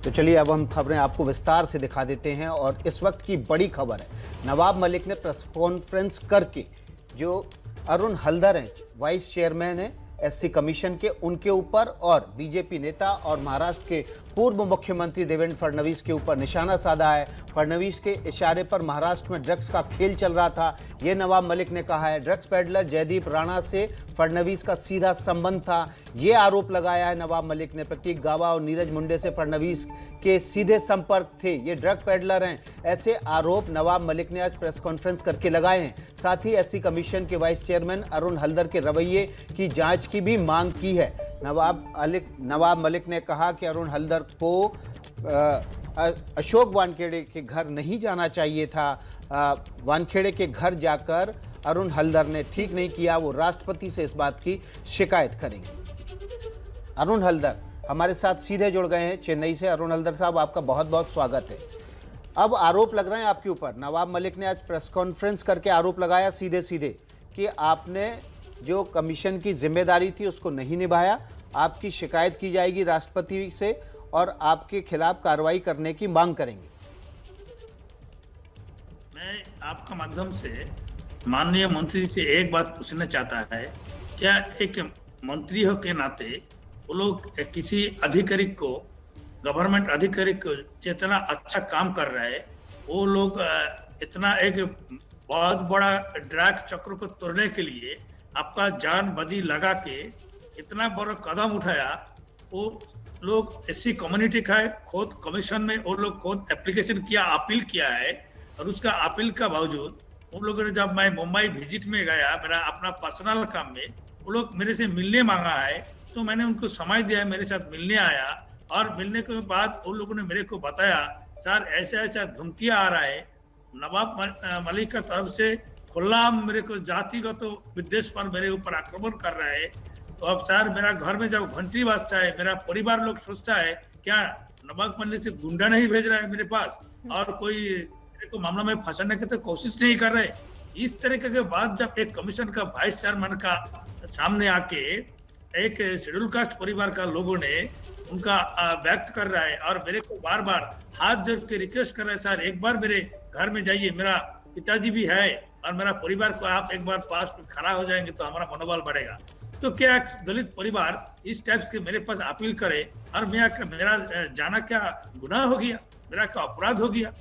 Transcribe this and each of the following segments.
तो चलिए अब हम खबरें आपको विस्तार से दिखा देते हैं और इस वक्त की बड़ी खबर है। नवाब मलिक ने प्रेस कॉन्फ्रेंस करके जो अरुण हल्दर हैं, वाइस चेयरमैन हैं एससी कमीशन के, उनके ऊपर और बीजेपी नेता और महाराष्ट्र के पूर्व मुख्यमंत्री देवेंद्र फडणवीस के ऊपर निशाना साधा है। फडणवीस के इशारे पर महाराष्ट्र में ड्रग्स का खेल चल रहा था, ये नवाब मलिक ने कहा है। ड्रग्स पेडलर जयदीप राणा से फडणवीस का सीधा संबंध था, ये आरोप लगाया है नवाब मलिक ने। प्रतीक गावा और नीरज मुंडे से फडणवीस के सीधे संपर्क थे, ये ड्रग पेडलर हैं, ऐसे आरोप नवाब मलिक ने आज प्रेस कॉन्फ्रेंस करके लगाए हैं। साथ ही एससी कमीशन के वाइस चेयरमैन अरुण हल्दर के रवैये की जांच की भी मांग की है। नवाब मलिक ने कहा कि अरुण हल्दर को अशोक वानखेड़े के घर नहीं जाना चाहिए था। वानखेड़े के घर जाकर अरुण हल्दर ने ठीक नहीं किया, वो राष्ट्रपति से इस बात की शिकायत करेंगे। अरुण हल्दर हमारे साथ सीधे जुड़ गए हैं चेन्नई से। अरुण हल्दर साहब, आपका बहुत बहुत स्वागत है। अब आरोप लग रहे हैं आपके ऊपर, नवाब मलिक ने आज प्रेस कॉन्फ्रेंस करके आरोप लगाया सीधे सीधे कि आपने जो कमीशन की जिम्मेदारी थी उसको नहीं निभाया, आपकी शिकायत की जाएगी राष्ट्रपति से और आपके खिलाफ कार्रवाई करने की मांग करेंगे। मैं आपका माध्यम से माननीय मंत्री से एक बात पूछना चाहता है, क्या एक मंत्री हो के नाते वो लोग किसी अधिकारी को, गवर्नमेंट अधिकारी को जितना अच्छा काम कर रहा है, वो लोग इतना एक बहुत बड़ा ड्रग चक्र को तोड़ने के लिए आपका जान बदी लगा के इतना बड़ा कदम उठाया। वो लोग एससी कम्युनिटी का खुद कमीशन में वो लोग खुद एप्लीकेशन किया, अपील किया है, और उसका अपील का बावजूद उन लोगों ने, जब मैं मुंबई विजिट में गया मेरा अपना पर्सनल काम में, वो लोग मेरे से मिलने मांगा है, तो मैंने उनको समय दिया, मेरे साथ मिलने आया, और मिलने के बाद उन लोगों ने मेरे को बताया, सर ऐसा ऐसा धमकियां आ रहा है नवाब मलिक का तरफ से, खुला मेरे को जातिगत विद्वेष पर मेरे ऊपर आक्रमण कर रहा है। तो अब सर मेरा घर में जब घंटी बजता है, मेरा परिवार लोग सोचता है क्या नवाब मलिक से गुंडा नहीं भेज रहा है मेरे पास, और कोई मेरे को मामला में फंसाने की तो कोशिश नहीं कर रहे। इस तरीके के बाद जब एक कमीशन का वाइस चेयरमैन का सामने आके एक शेड्यूल कास्ट परिवार का लोगों ने उनका व्यक्त कर रहा है, और मेरे को बार बार हाथ जोड़ के रिक्वेस्ट कर रहा है, सर एक बार मेरे घर में जाइए, मेरा पिताजी भी है और मेरा परिवार को आप एक बार पास में खड़ा हो जाएंगे तो हमारा मनोबल बढ़ेगा। तो क्या दलित परिवार इस टाइप के मेरे पास अपील करे, और मेरा जाना क्या गुनाह हो गया, मेरा क्या अपराध हो गया?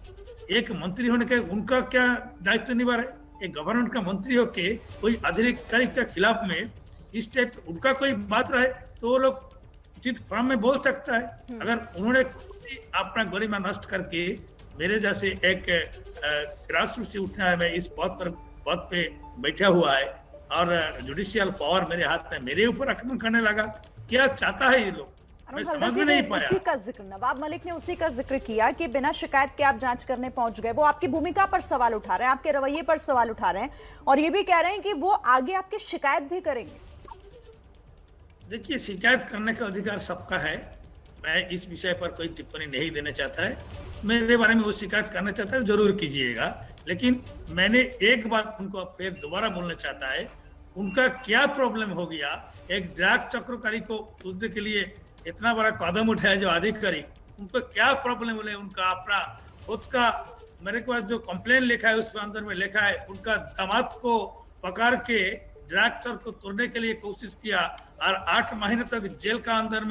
एक मंत्री होने के उनका क्या दायित्व निभा रहे? एक गवर्नमेंट का मंत्री हो के कोई अधिकारी के खिलाफ में इस टाइप उनका कोई बात रहे तो वो लोग उचित फॉर्म में बोल सकता है। अगर उन्होंने अपना गरिमा नष्ट करके मेरे जैसे एक ग्रासरूट से उठना है, मैं इस पद पे बैठा हुआ है और जुडिशियल पावर मेरे हाथ में, मेरे ऊपर आक्रमण करने लगा, क्या चाहता है ये लोग? मैं समझ में नहीं पाया। उसी का जिक्र नवाब मलिक ने उसी का जिक्र किया कि बिना शिकायत के आप जांच करने पहुंच गए। वो आपकी भूमिका पर सवाल उठा रहे हैं, आपके रवैये पर सवाल उठा रहे हैं, और ये भी कह रहे हैं कि वो आगे आपकी शिकायत भी करेंगे। देखिए, शिकायत करने का अधिकार सबका है, मैं इस विषय पर कोई टिप्पणी नहीं देना चाहता है। मेरे बारे में वो शिकायत करना चाहता है जरूर कीजिएगा, लेकिन मैंने एक बात उनको फिर दोबारा बोलना चाहता है, उनका क्या प्रॉब्लम हो गया? एक ड्रग चक्रकारी को दूसरे के लिए इतना बड़ा कदम उठाया जो अधिकारी, उनको क्या प्रॉब्लम बोले? उनका अपना खुद का, मेरे पास जो कंप्लेन लिखा है उसके अंदर में लिखा है उनका दामाद को पकड़ के ड्रग चक्र को तोड़ने के लिए कोशिश किया, और 8 महीने तक जेल का अंदर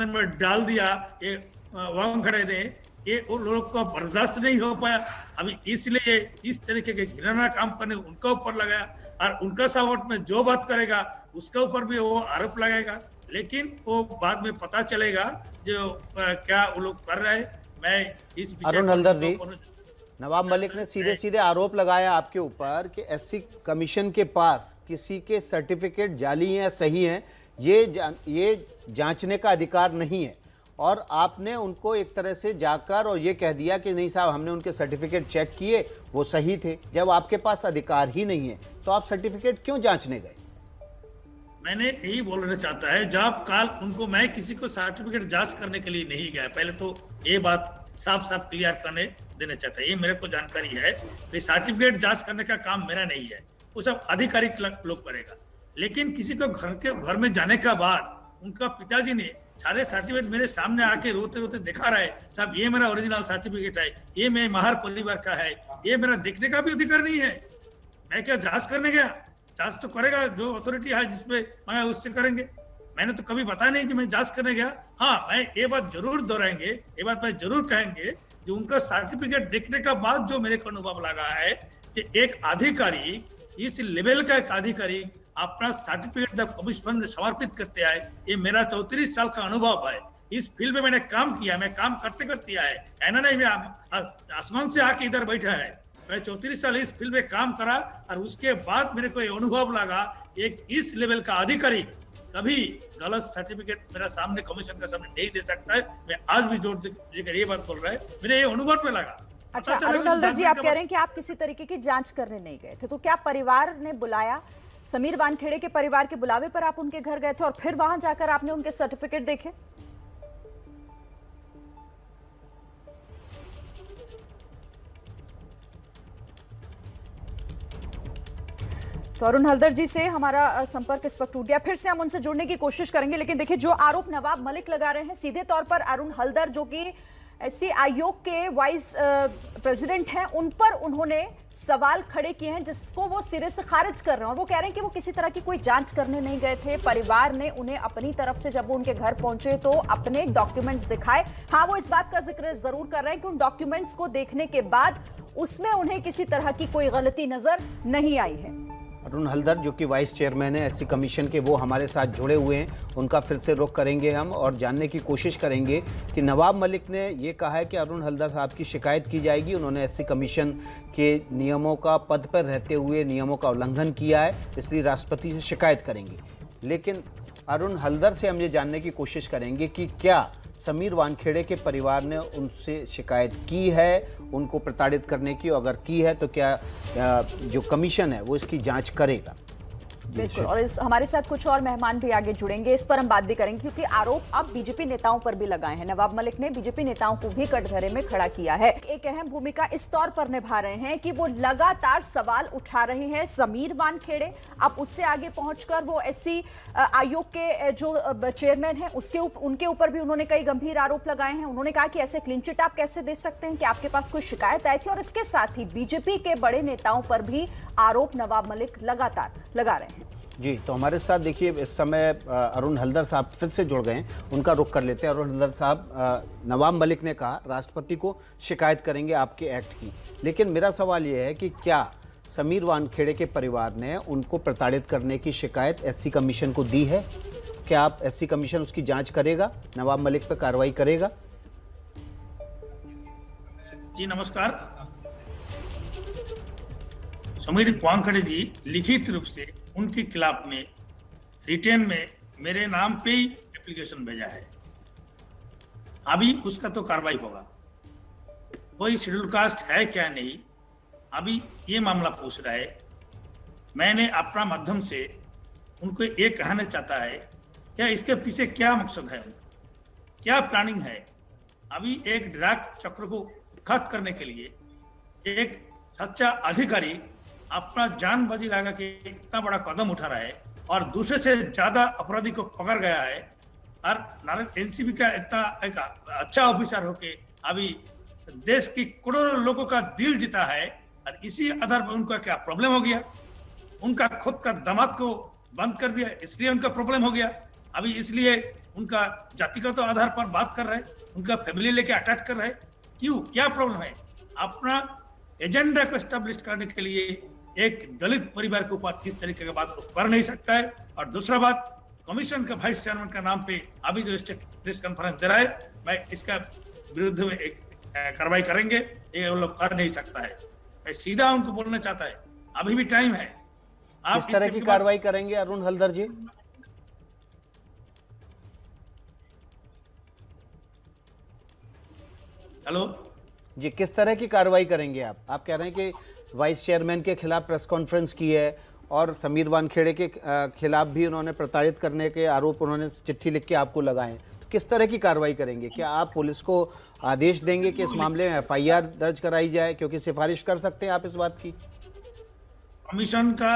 में डाल दिया ये वानखेड़े ने। ये उन लोगों को बर्दाश्त नहीं हो पाया, अभी इसलिए इस तरीके के घिनौना काम करने उनका ऊपर लगाया, और उनका सपोर्ट में जो बात करेगा उसके ऊपर भी वो आरोप लगाएगा, लेकिन वो बाद में पता चलेगा जो क्या वो लोग कर रहे हैं। मैं इस अरुण हल्दर जी, नवाब मलिक ने सीधे सीधे आरोप लगाया आपके ऊपर कि एससी कमीशन के पास किसी के सर्टिफिकेट जाली हैं या सही हैं, ये जांचने का अधिकार नहीं है, और आपने उनको एक तरह से जाकर और ये कह दिया कि नहीं साहब, हमने उनके सर्टिफिकेट चेक किए, वो सही थे। जब आपके पास अधिकार ही नहीं है तो आप सर्टिफिकेट क्यों जांचने गए? मैंने यही बोलना चाहता है, जब कल उनको, मैं किसी को सर्टिफिकेट जांच करने के लिए नहीं गया, पहले तो ये बात साफ साफ क्लियर करने देना चाहता है। ये मेरे को जानकारी है कि सर्टिफिकेट जांच करने का काम मेरा नहीं है, वो सब आधिकारिक लोग करेगा। लेकिन किसी को घर में जाने का बाद उनका पिताजी ने सारे सर्टिफिकेट मेरे सामने आके रोते रोते दिखा रहा है, साहब ये मेरा ओरिजिनल सर्टिफिकेट है, ये मैं महार परिवार का है, ये मेरा देखने का भी अधिकार नहीं है। मैं क्या जांच करने गया? जांच तो करेगा जो अथॉरिटी है जिसपे मैं उससे करेंगे। मैंने तो कभी बताया नहीं कि मैं जांच करने गया। हाँ, मैं ये बात जरूर दोहराएंगे, ये बात मैं जरूर कहेंगे कि उनका सर्टिफिकेट देखने का बाद जो मेरे को अनुभव लगा है कि एक अधिकारी, इस लेवल का एक अधिकारी अपना सर्टिफिकेट जब कमिश्नर में समर्पित करते हैं, ये मेरा 34 साल का अनुभव है। इस फील्ड में मैंने काम किया, मैं काम करते करते आया है, ऐसा नहीं मैं आसमान से आके इधर बैठा है। मैं 34 साल इस फील्ड में काम करा और उसके बाद मेरे को ये अनुभव लगा एक इस लेवल का अधिकारी कभी गलत सर्टिफिकेट मेरा सामने कमीशन के सामने नहीं दे सकता है। मैं आज भी जोर देकर ये बात बोल रहा है, मेरे ये अनुभव में लगा। अच्छा, अरुण हल्दर जी, आप कह रहे हैं कि आप किसी तरीके की जांच करने नहीं गए थे, तो क्या परिवार ने बुलाया? समीर वानखेड़े के परिवार के बुलावे पर आप उनके घर गए थे और फिर वहां जाकर आपने उनके सर्टिफिकेट देखे? तो अरुण हल्दर जी से हमारा संपर्क इस वक्त टूट गया। फिर से हम उनसे जुड़ने की कोशिश करेंगे, लेकिन देखिए जो आरोप नवाब मलिक लगा रहे हैं सीधे तौर पर अरुण हल्दर, जो कि एससी आयोग के वाइस प्रेसिडेंट हैं, उन पर उन्होंने सवाल खड़े किए हैं जिसको वो सिरे से खारिज कर रहे हैं। और वो कह रहे हैं कि वो किसी तरह की कोई जांच करने नहीं गए थे। परिवार ने उन्हें अपनी तरफ से जब वो उनके घर पहुंचे तो अपने डॉक्यूमेंट्स दिखाए। हाँ, वो इस बात का जिक्र जरूर कर रहे हैं कि उन डॉक्यूमेंट्स को देखने के बाद उसमें उन्हें किसी तरह की कोई गलती नजर नहीं आई है। अरुण हल्दर जो कि वाइस चेयरमैन है एससी कमीशन के, वो हमारे साथ जुड़े हुए हैं। उनका फिर से रुख करेंगे हम और जानने की कोशिश करेंगे कि नवाब मलिक ने ये कहा है कि अरुण हल्दर साहब की शिकायत की जाएगी। उन्होंने एससी कमीशन के नियमों का पद पर रहते हुए नियमों का उल्लंघन किया है, इसलिए राष्ट्रपति से शिकायत करेंगे। लेकिन अरुण हल्दर से हम ये जानने की कोशिश करेंगे कि क्या समीर वानखेड़े के परिवार ने उनसे शिकायत की है उनको प्रताड़ित करने की, अगर की है तो क्या जो कमीशन है वो इसकी जांच करेगा। बिल्कुल, और हमारे साथ कुछ और मेहमान भी आगे जुड़ेंगे, इस पर हम बात भी करेंगे, क्योंकि आरोप अब बीजेपी नेताओं पर भी लगाए हैं। नवाब मलिक ने बीजेपी नेताओं को भी कटघरे में खड़ा किया है। एक अहम भूमिका इस तौर पर निभा रहे हैं कि वो लगातार सवाल उठा रहे हैं समीर वानखेड़े। अब उससे आगे पहुंचकर वो एससी आयोग के जो चेयरमैन है उनके ऊपर भी उन्होंने कई गंभीर आरोप लगाए हैं। उन्होंने कहा कि ऐसे क्लीन चिट आप कैसे दे सकते हैं कि आपके पास कोई शिकायत आई थी। और इसके साथ ही बीजेपी के बड़े नेताओं पर भी आरोप नवाब मलिक लगातार लगा रहे हैं। जी, तो हमारे साथ देखिए इस समय अरुण हल्दर साहब फिर से जुड़ गए हैं, उनका रुख कर लेते हैं। अरुण हल्दर साहब, नवाब मलिक ने कहा राष्ट्रपति को शिकायत करेंगे आपके एक्ट की, लेकिन मेरा सवाल यह है कि क्या समीर वानखेड़े के परिवार ने उनको प्रताड़ित करने की शिकायत एससी कमीशन को दी है? क्या आप एससी कमीशन उसकी जांच करेगा, नवाब मलिक पर कार्रवाई करेगा? जी नमस्कार। समीर वानखेड़े जी लिखित रूप से उनके खिलाफ में रिटेन में मेरे नाम पे ही एप्लीकेशन भेजा है। अभी उसका तो कार्रवाई होगा। कोई शेड्यूल कास्ट है क्या नहीं, अभी ये मामला पूछ रहा है। मैंने अपना माध्यम से उनको ये कहना चाहता है क्या इसके पीछे क्या मकसद है, क्या प्लानिंग है। अभी एक ड्रग चक्र को खत्म करने के लिए एक सच्चा अधिकारी अपना जान बाजी लगा के इतना बड़ा कदम उठा रहा है और दूसरे से ज्यादा अपराधी को पकड़ गया है। और एनसीबी का इतना एक अच्छा ऑफिसर होके अभी देश की करोड़ों लोगों का दिल जीता है, और इसी आधार पर उनका क्या प्रॉब्लम हो गया, उनका खुद का दामाद को बंद कर दिया, इसलिए उनका प्रॉब्लम हो गया। अभी इसलिए उनका जातिगत आधार पर बात कर रहे हैं, उनका फैमिली लेके अटैक कर रहे हैं। क्यों, क्या प्रॉब्लम है? अपना एजेंडा को एस्टेब्लिश करने के लिए एक दलित परिवार के ऊपर इस तरीके की बात कर नहीं सकता है। और दूसरा बात, कमीशन का वाइस चेयरमैन का नाम पे अभी जो स्टेट प्रेस कॉन्फ्रेंस दे रहा है, मैं इसका विरुद्ध में एक कार्रवाई करेंगे, ये वो लोग कर नहीं सकता है। मैं सीधा उनको बोलना चाहता है अभी भी टाइम है। आप किस तरह की कार्रवाई करेंगे अरुण हल्दर जी? हेलो जी, किस तरह की कार्रवाई करेंगे आप कह रहे हैं कि वाइस चेयरमैन के खिलाफ प्रेस कॉन्फ्रेंस की है और समीर वानखेड़े के खिलाफ भी उन्होंने प्रताड़ित करने के आरोप उन्होंने चिट्ठी लिख के आपको लगाए, तो किस तरह की कार्रवाई करेंगे? क्या आप पुलिस को आदेश देंगे कि इस मामले में एफआईआर दर्ज कराई जाए, क्योंकि सिफारिश कर सकते हैं आप इस बात की? कमीशन का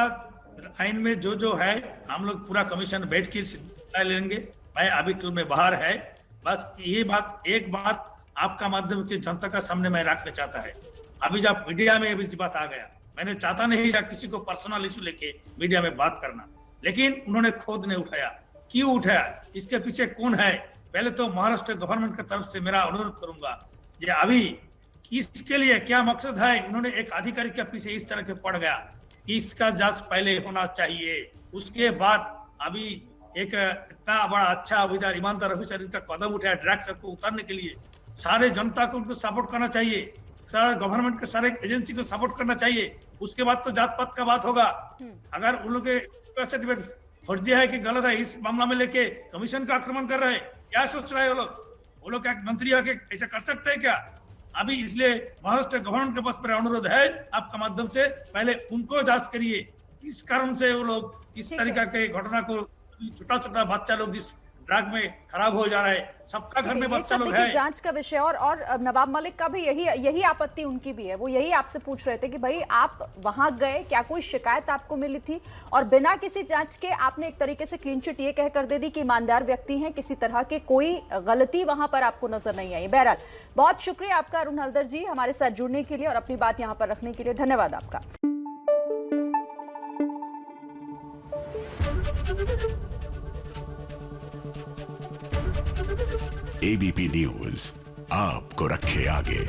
आइन में जो है हम लोग पूरा कमीशन बैठ के लेंगे मैं अभी टूर में बाहर है। बस ये बात, एक बात आपका माध्यम के जनता का सामने मैं रखना चाहता है। अभी जब मीडिया में अभी बात आ गया, मैंने चाहता नहीं था किसी को पर्सनल इशू लेके मीडिया में बात करना, लेकिन उन्होंने खुद ने उठाया। क्यों उठाया, इसके पीछे कौन है? पहले तो महाराष्ट्र गवर्नमेंट की तरफ से मेरा अनुरोध करूंगा, ये अभी इसके लिए क्या मकसद है? उन्होंने एक अधिकारी के पीछे इस तरह के पड़ गया, इसका जांच पहले होना चाहिए। उसके बाद अभी एक इतना बड़ा अच्छा अभिदार ईमानदार ऑफिसर इनका कदम उठाया ड्रग्स को उतारने के लिए, सारे जनता को उनको सपोर्ट करना चाहिए, सारा गवर्नमेंट के सारे एजेंसी को सपोर्ट करना चाहिए। उसके बाद तो जात पात का बात होगा। अगर उन लोग के फर्जी है कि गलत है, इस मामला में लेके कमीशन का आक्रमण कर रहे हैं, क्या सोच रहे हैं वो लोग क्या मंत्री आके ऐसा कर सकते हैं क्या? अभी इसलिए महाराष्ट्र गवर्नमेंट के पास मेरा अनुरोध है, आपका माध्यम से पहले उनको जांच करिए, किस कारण से वो लोग इस तरीका के घटना को, छोटा छोटा बच्चा लोग जिस ड्रग में खराब हो जा रहा है, सबका घर में बच्चा लोग है। जांच का विषय और नवाब मलिक का भी यही आपत्ति उनकी भी है। वो यही आपसे पूछ रहे थे कि भाई आप वहां गए, क्या कोई शिकायत आपको मिली थी? और बिना किसी जांच के आपने एक तरीके से क्लीन चिट ये कहकर दे दी कि ईमानदार व्यक्ति हैं, किसी तरह के कोई गलती वहां पर आपको नजर नहीं आई। बहरहाल बहुत शुक्रिया आपका अरुण हल्दर जी, हमारे साथ जुड़ने के लिए और अपनी बात यहाँ पर रखने के लिए। धन्यवाद आपका। एबीपी न्यूज आपको रखे आगे।